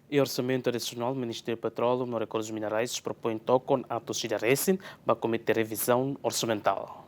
E Orçamento Adicional do Ministério do Petróleo e Recursos Minerais propõe com atos de recém para cometer revisão orçamental.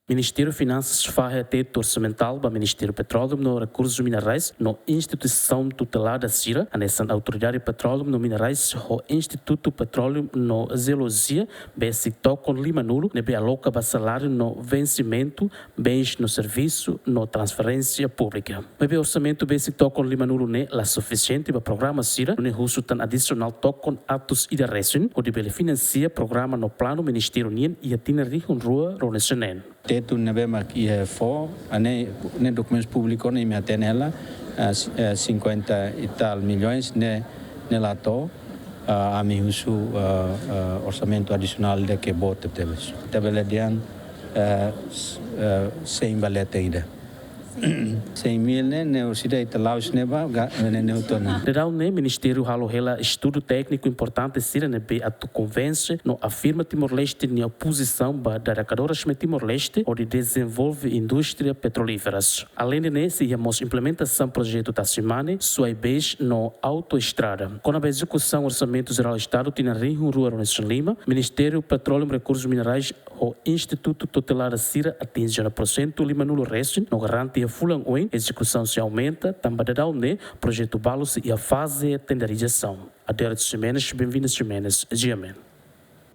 Ministério Finanças faz teto orçamental para o Ministério do Petróleo e Recursos Minerais na instituição tutelada CIRA, a nessa Autoridade de Petróleo e Minerais, o Instituto Petróleo no Zelosia, bem-se com Lima Nulo, nebe aloca para salário no vencimento, bens no serviço, no transferência pública. Bebe orçamento bem-se com Lima Nulo ne la suficiente para o programa CIRA, no russo tan adicional com atos e recém, o de financia programa no plano Ministério União e atina rihun rua ronesenen. Teto nebema que é for, nem documentos públicos nem me atende ela, 50 e tal milhões ne lá to, a mim uso orçamento adicional de que bota teves. Teve dian sem baleta ainda. 100.000 né, o cidade italaus neba, né o tona. Derau né Ministério halo hela estudo técnico importante sira né be atu convence no afirma Timor-Leste na oposição ba daracadoras me Timor-Leste ou de desenvolve indústria petrolíferas. Além de nesse íamos implementação projeto da semana sua base no autoestrada. Com a execução orçamento geral do Estado tinha Rio Rua Ronaldo Lima, Ministério Petróleo e Recursos Minerais o Instituto Tutelar Sira atinge a porcento Lima Nulo Resto, no garante a fulan oin, execução se aumenta, também da onde projeto balos e a fase de tenderização. Adeus Jimenez, bem-vindos Jimenez, Giamen.